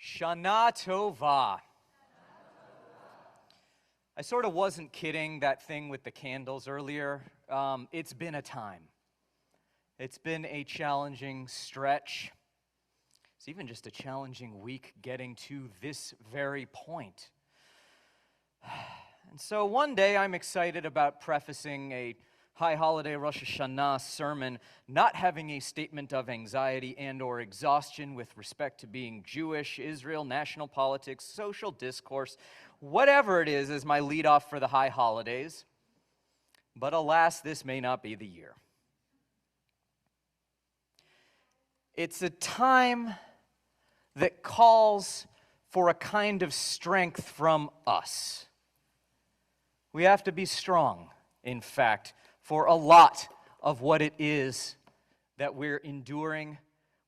Shana Tova. I sort of wasn't kidding, that thing with the candles earlier. It's been a time. It's been a challenging stretch. It's even just a challenging week getting to this very point. And so one day I'm excited about prefacing a high holiday Rosh Hashanah sermon, not having a statement of anxiety and or exhaustion with respect to being Jewish, Israel, national politics, social discourse, whatever it is my lead off for the high holidays. But alas, this may not be the year. It's a time that calls for a kind of strength from us. We have to be strong, in fact, for a lot of what it is that we're enduring,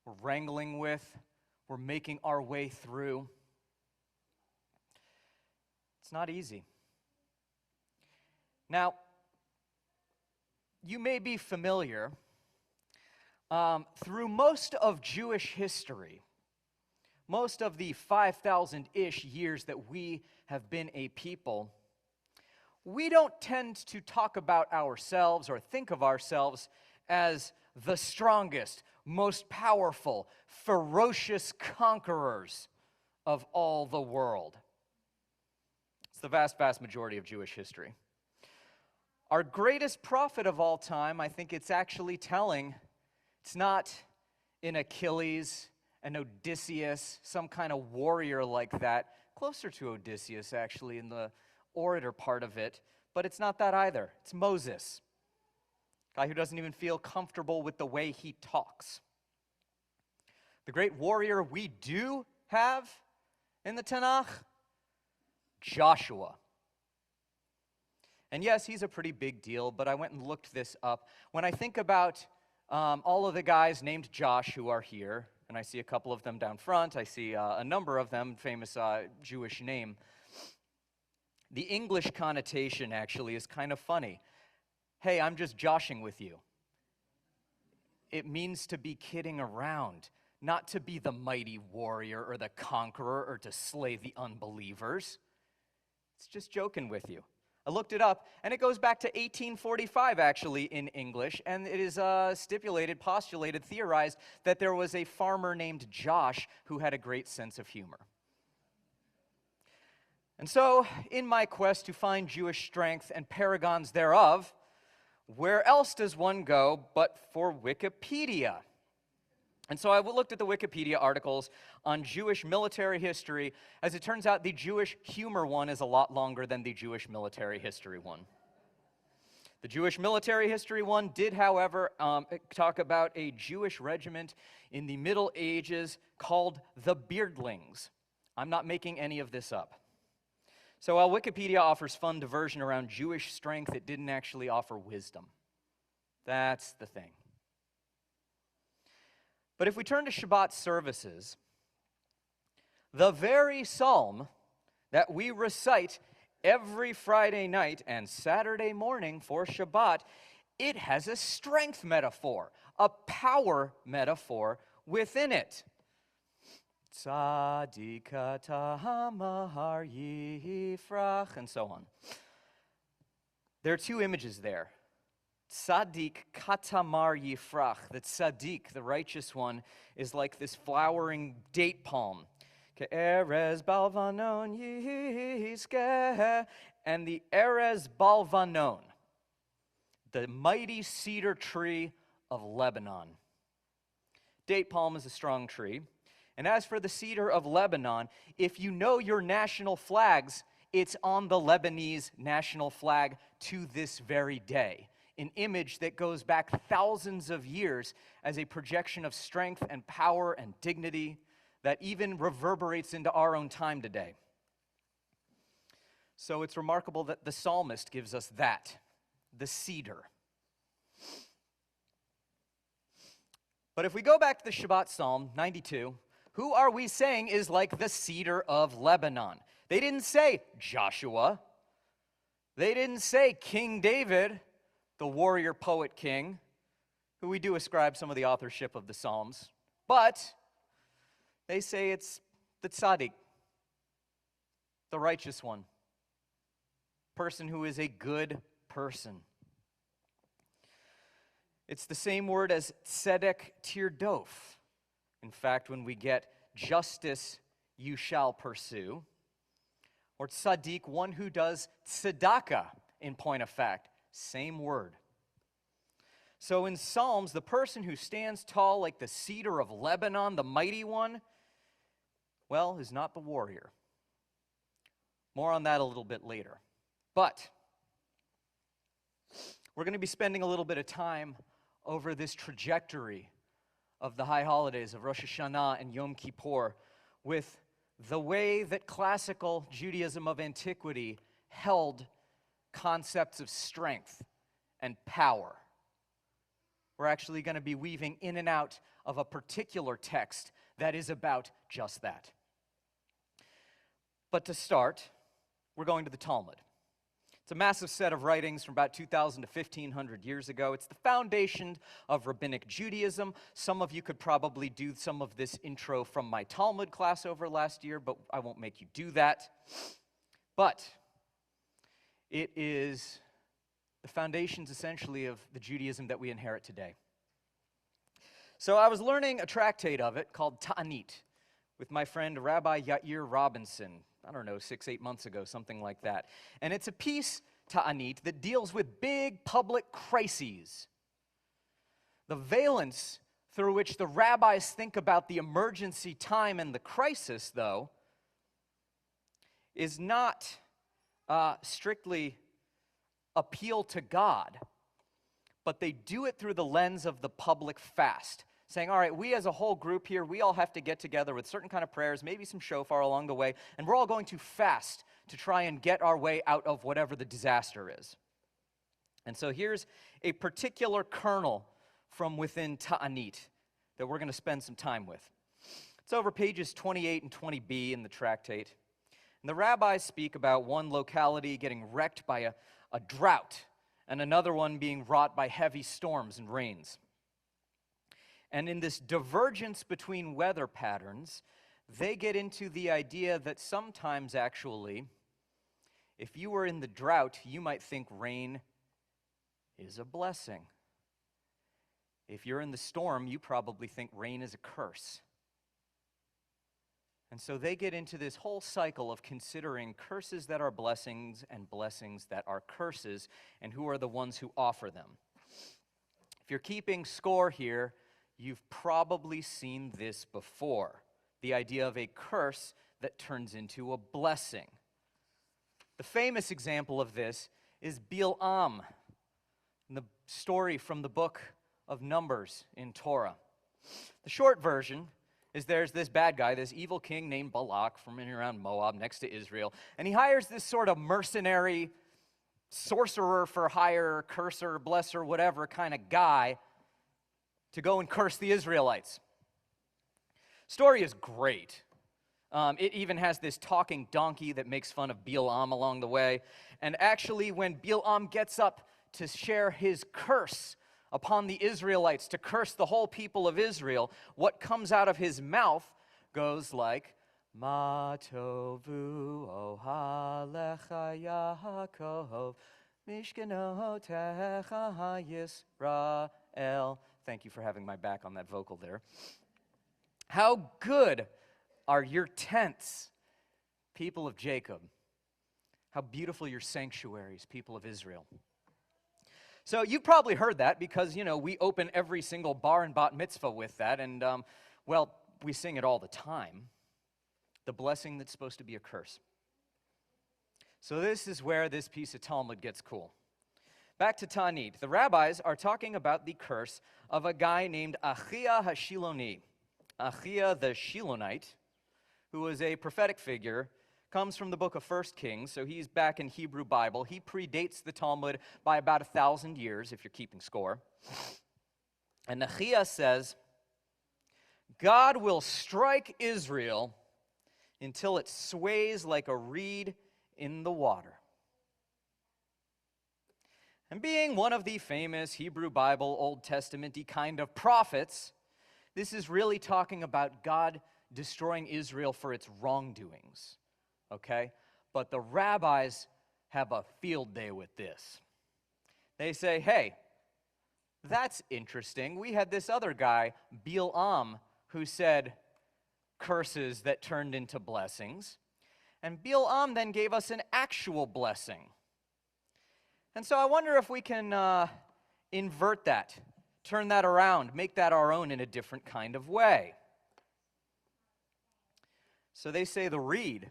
we're wrangling with, we're making our way through. It's not easy. Now, you may be familiar, through most of Jewish history, most of the 5,000-ish years that we have been a people, we don't tend to talk about ourselves or think of ourselves as the strongest, most powerful, ferocious conquerors of all the world. It's the vast, vast majority of Jewish history. Our greatest prophet of all time, I think it's actually telling, it's not an Achilles, an Odysseus, some kind of warrior like that, closer to Odysseus actually in the orator part of it, but it's not that either. It's Moses, a guy who doesn't even feel comfortable with the way he talks. The great warrior we do have in the Tanakh, Joshua. And yes, he's a pretty big deal, but I went and looked this up. When I think about all of the guys named Josh who are here, and I see a couple of them down front, I see a number of them, famous Jewish name. The English connotation actually is kind of funny. Hey, I'm just joshing with you. It means to be kidding around, not to be the mighty warrior or the conqueror or to slay the unbelievers. It's just joking with you. I looked it up, and it goes back to 1845, actually, in English, and it is stipulated, postulated, theorized that there was a farmer named Josh who had a great sense of humor. And so, in my quest to find Jewish strength and paragons thereof, where else does one go but for Wikipedia? And so I looked at the Wikipedia articles on Jewish military history. As it turns out, the Jewish humor one is a lot longer than the Jewish military history one. The Jewish military history one did, however, talk about a Jewish regiment in the Middle Ages called the Beardlings. I'm not making any of this up. So while Wikipedia offers fun diversion around Jewish strength, it didn't actually offer wisdom. That's the thing. But if we turn to Shabbat services, the very psalm that we recite every Friday night and Saturday morning for Shabbat, it has a strength metaphor, a power metaphor within it. Tzadik tamar yifrach, and so on. There are two images there. Tzadik katamar yifrach. The tzaddik, the righteous one, is like this flowering date palm. Ke'erez balvanon yiskeh. And the erez balvanon, the mighty cedar tree of Lebanon. Date palm is a strong tree. And as for the cedar of Lebanon, if you know your national flags, it's on the Lebanese national flag to this very day. An image that goes back thousands of years as a projection of strength and power and dignity that even reverberates into our own time today. So it's remarkable that the psalmist gives us that, the cedar. But if we go back to the Shabbat Psalm 92, who are we saying is like the cedar of Lebanon? They didn't say Joshua. They didn't say King David, the warrior poet king, who we do ascribe some of the authorship of the Psalms. But they say it's the tzaddik, the righteous one, person who is a good person. It's the same word as tzedek tirdof. In fact, when we get justice, you shall pursue, or tzaddik, one who does tzedakah, in point of fact, same word. So in Psalms, the person who stands tall like the cedar of Lebanon, the mighty one, well, is not the warrior. More on that a little bit later. But we're going to be spending a little bit of time over this trajectory of the high holidays of Rosh Hashanah and Yom Kippur with the way that classical Judaism of antiquity held concepts of strength and power. We're actually going to be weaving in and out of a particular text that is about just that. But to start, we're going to the Talmud. It's a massive set of writings from about 2,000 to 1,500 years ago. It's the foundation of rabbinic Judaism. Some of you could probably do some of this intro from my Talmud class over last year, but I won't make you do that. But it is the foundations, essentially, of the Judaism that we inherit today. So I was learning a tractate of it called Ta'anit with my friend Rabbi Yair Robinson, 6-8 months ago, something like that. And it's a piece, Ta'anit, that deals with big public crises. The valence through which the rabbis think about the emergency time and the crisis, though, is not strictly appeal to God, but they do it through the lens of the public fast, saying, all right, we as a whole group here, we all have to get together with certain kind of prayers, maybe some shofar along the way, and we're all going to fast to try and get our way out of whatever the disaster is. And so here's a particular kernel from within Ta'anit that we're going to spend some time with. It's over pages 28 and 20b in the tractate. And the rabbis speak about one locality getting wrecked by a drought, and another one being wrought by heavy storms and rains. And in this divergence between weather patterns, they get into the idea that sometimes, actually, if you were in the drought, you might think rain is a blessing. If you're in the storm, you probably think rain is a curse. And so they get into this whole cycle of considering curses that are blessings and blessings that are curses, and who are the ones who offer them. If you're keeping score here, you've probably seen this before, the idea of a curse that turns into a blessing. The famous example of this is Bil'am, the story from the book of Numbers in Torah. The short version is there's this bad guy, this evil king named Balak from in and around Moab next to Israel, and he hires this sort of mercenary, sorcerer for hire, curser, blesser, whatever kind of guy to go and curse the Israelites. Story is great. It even has this talking donkey that makes fun of Bil'am along the way. And actually, when Bil'am gets up to share his curse upon the Israelites, to curse the whole people of Israel, what comes out of his mouth goes like, Ma tovu ohalecha Yaakov, mishkenotecha Yisrael. Thank you for having my back on that vocal there. How good are your tents, people of Jacob? How beautiful your sanctuaries, people of Israel. So you've probably heard that because, we open every single bar and bat mitzvah with that, and, we sing it all the time. The blessing that's supposed to be a curse. So this is where this piece of Talmud gets cool. Back to Ta'anit. The rabbis are talking about the curse of a guy named Achia HaShiloni. Achia the Shilonite, who was a prophetic figure, comes from the book of 1 Kings, so he's back in Hebrew Bible. He predates the Talmud by about 1,000 years, if you're keeping score. And Achia says, God will strike Israel until it sways like a reed in the water. And being one of the famous Hebrew Bible, Old Testament-y kind of prophets, this is really talking about God destroying Israel for its wrongdoings, okay? But the rabbis have a field day with this. They say, hey, that's interesting. We had this other guy, Bilam, who said curses that turned into blessings. And Bilam then gave us an actual blessing. And so I wonder if we can invert that, turn that around, make that our own in a different kind of way. So they say the reed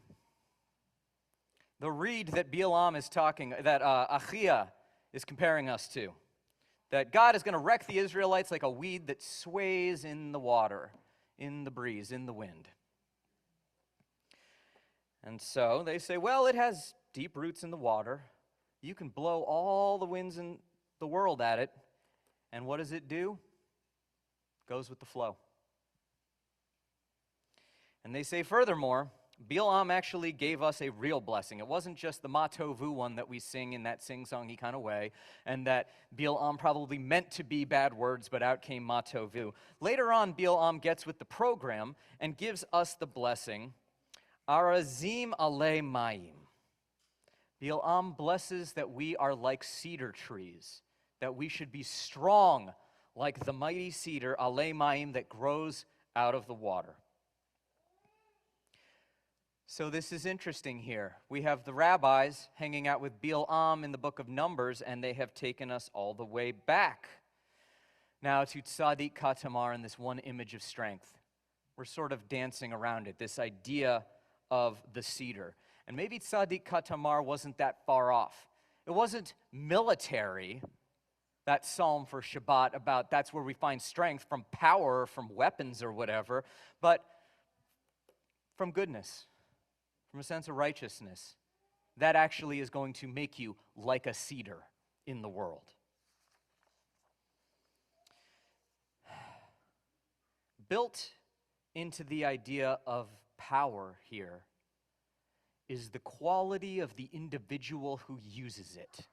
that Bilam is talking, that Achia is comparing us to, that God is going to wreck the Israelites like a weed that sways in the water, in the breeze, in the wind. And so they say, well, it has deep roots in the water. You can blow all the winds in the world at it, and what does it do? Goes with the flow. And they say furthermore, Bilam actually gave us a real blessing. It wasn't just the Matovu one that we sing in that sing-songy kind of way, and that Bilam probably meant to be bad words, but out came Matovu. Later on, Bilam gets with the program and gives us the blessing, Arazim ale mayim. Bilam blesses that we are like cedar trees, that we should be strong like the mighty cedar, ale mayim, that grows out of the water. So this is interesting here. We have the rabbis hanging out with Bilam in the book of Numbers, and they have taken us all the way back now to Tzadik Katamar and this one image of strength. We're sort of dancing around it, this idea of the cedar. And maybe Tzadik Katamar wasn't that far off. It wasn't military, that psalm for Shabbat about that's where we find strength from power or from weapons or whatever, but from goodness, from a sense of righteousness. That actually is going to make you like a cedar in the world. Built into the idea of power here is the quality of the individual who uses it.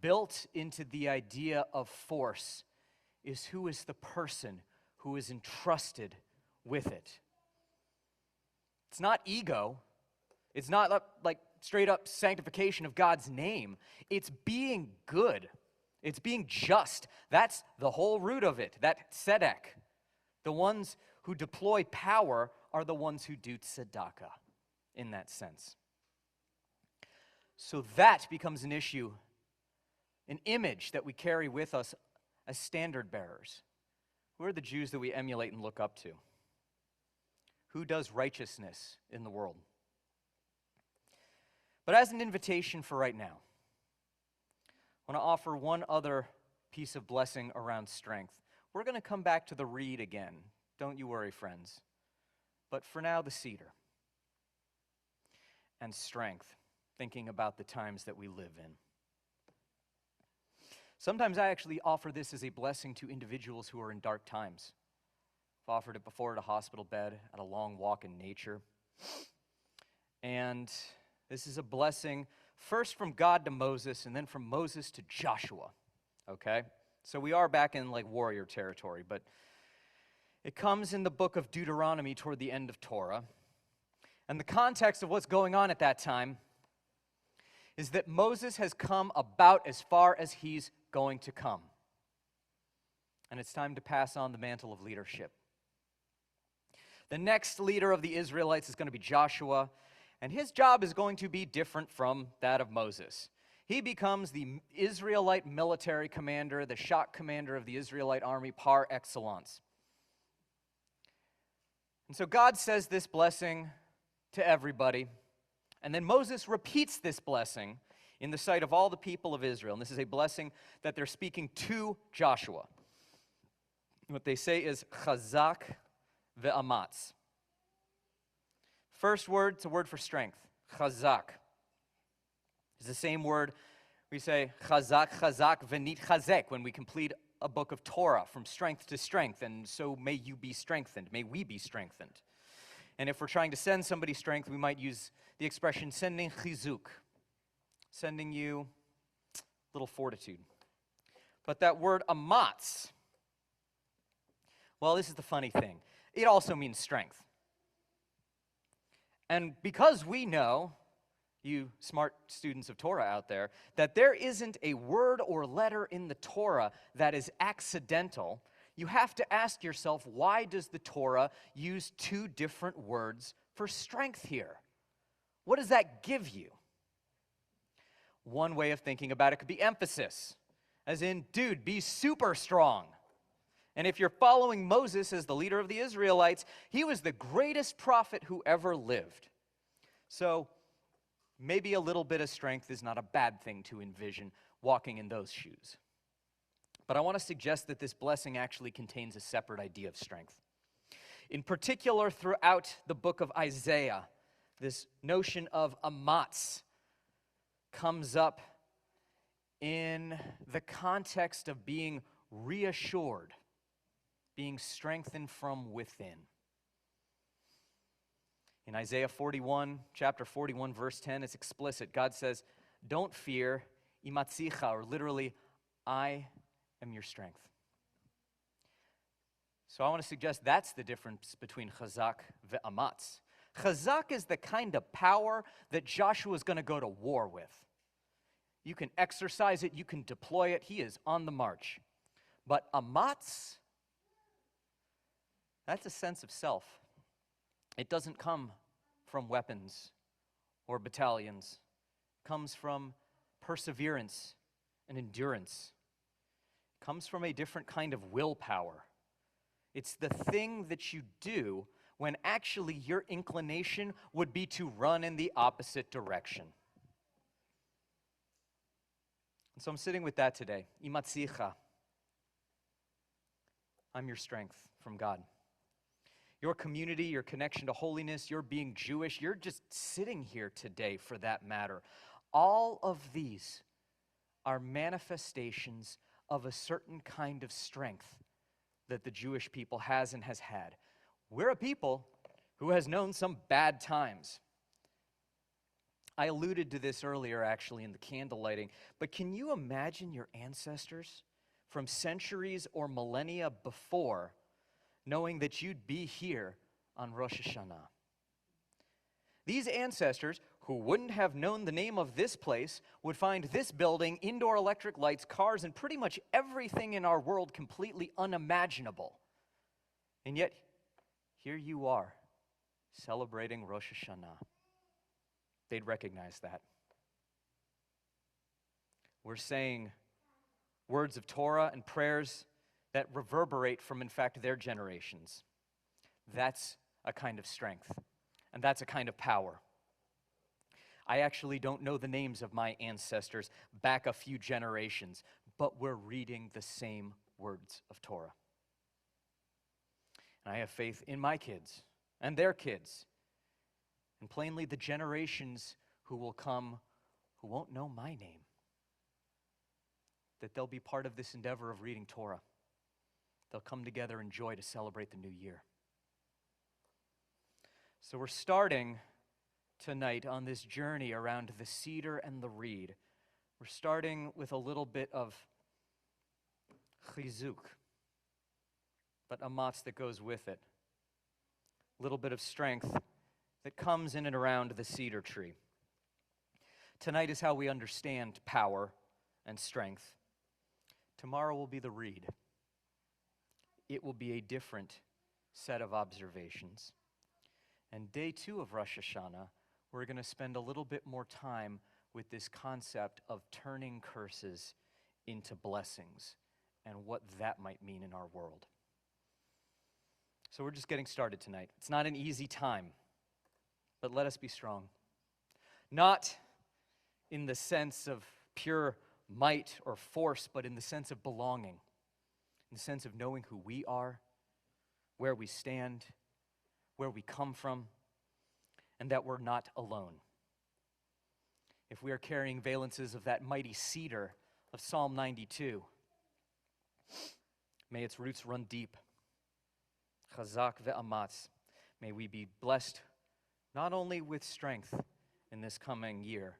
Built into the idea of force is who is the person who is entrusted with it. It's not ego. It's not like straight up sanctification of God's name. It's being good. It's being just. That's the whole root of it, that tzedek. The ones who deploy power are the ones who do tzedakah in that sense. So that becomes an issue, an image that we carry with us as standard bearers. Who are the Jews that we emulate and look up to? Who does righteousness in the world? But as an invitation for right now, I want to offer one other piece of blessing around strength. We're going to come back to the reed again. Don't you worry, friends. But for now, the cedar. And strength, thinking about the times that we live in. Sometimes I actually offer this as a blessing to individuals who are in dark times. I've offered it before at a hospital bed, at a long walk in nature. And this is a blessing first from God to Moses and then from Moses to Joshua. Okay? So we are back in like warrior territory, but it comes in the book of Deuteronomy toward the end of Torah. And the context of what's going on at that time is that Moses has come about as far as he's going to come. And it's time to pass on the mantle of leadership. The next leader of the Israelites is going to be Joshua, and his job is going to be different from that of Moses. He becomes the Israelite military commander, the shock commander of the Israelite army par excellence. And so God says this blessing to everybody, and then Moses repeats this blessing in the sight of all the people of Israel. And this is a blessing that they're speaking to Joshua. What they say is chazak ve'amatz. First word, it's a word for strength. Chazak. It's the same word we say chazak, chazak, v'nit chazek when we complete a book of Torah from strength to strength. And so may you be strengthened. May we be strengthened. And if we're trying to send somebody strength, we might use the expression sending chizuk. Sending you a little fortitude. But that word amatz, well, this is the funny thing. it also means strength. And because we know, you smart students of Torah out there, that there isn't a word or letter in the Torah that is accidental, you have to ask yourself, why does the Torah use two different words for strength here? What does that give you? One way of thinking about it could be emphasis, as in, dude, be super strong. And if you're following Moses as the leader of the Israelites, he was the greatest prophet who ever lived. So maybe a little bit of strength is not a bad thing to envision walking in those shoes. But I want to suggest that this blessing actually contains a separate idea of strength. In particular, throughout the book of Isaiah, this notion of amatz comes up in the context of being reassured, being strengthened from within. In Isaiah 41, chapter 41, verse 10, it's explicit. God says, don't fear, imatzicha, or literally, I am your strength. So I want to suggest that's the difference between chazak ve'amatz. Chazak is the kind of power that Joshua is going to go to war with. You can exercise it, you can deploy it, he is on the march. But amatz, that's a sense of self. It doesn't come from weapons or battalions. It comes from perseverance and endurance. It comes from a different kind of willpower. It's the thing that you do when actually your inclination would be to run in the opposite direction. And so I'm sitting with that today. Imatzicha. I'm your strength from God. Your community, your connection to holiness, your being Jewish, you're just sitting here today for that matter. All of these are manifestations of a certain kind of strength that the Jewish people has and has had. We're a people who has known some bad times. I alluded to this earlier, actually, in the candle lighting, but can you imagine your ancestors from centuries or millennia before knowing that you'd be here on Rosh Hashanah? These ancestors, who wouldn't have known the name of this place, would find this building, indoor electric lights, cars, and pretty much everything in our world completely unimaginable. And yet, here you are, celebrating Rosh Hashanah. They'd recognize that. We're saying words of Torah and prayers that reverberate from, in fact, their generations. That's a kind of strength, and that's a kind of power. I actually don't know the names of my ancestors back a few generations, but we're reading the same words of Torah. And I have faith in my kids and their kids, and plainly the generations who will come who won't know my name, that they'll be part of this endeavor of reading Torah. They'll come together in joy to celebrate the new year. So we're starting tonight on this journey around the cedar and the reed. We're starting with a little bit of chizuk, but amatz that goes with it. A little bit of strength that comes in and around the cedar tree. Tonight is how we understand power and strength. Tomorrow will be the reed. It will be a different set of observations. And day 2 of Rosh Hashanah, we're going to spend a little bit more time with this concept of turning curses into blessings and what that might mean in our world. So we're just getting started tonight. It's not an easy time, but let us be strong. Not in the sense of pure might or force, but in the sense of belonging, in the sense of knowing who we are, where we stand, where we come from, and that we're not alone. If we are carrying valences of that mighty cedar of Psalm 92, may its roots run deep. Chazak ve'amatz. May we be blessed not only with strength in this coming year,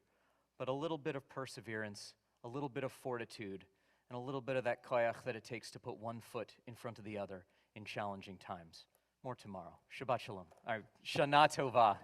but a little bit of perseverance, a little bit of fortitude, and a little bit of that koyach that it takes to put one foot in front of the other in challenging times. More tomorrow. Shabbat shalom. Shana tova.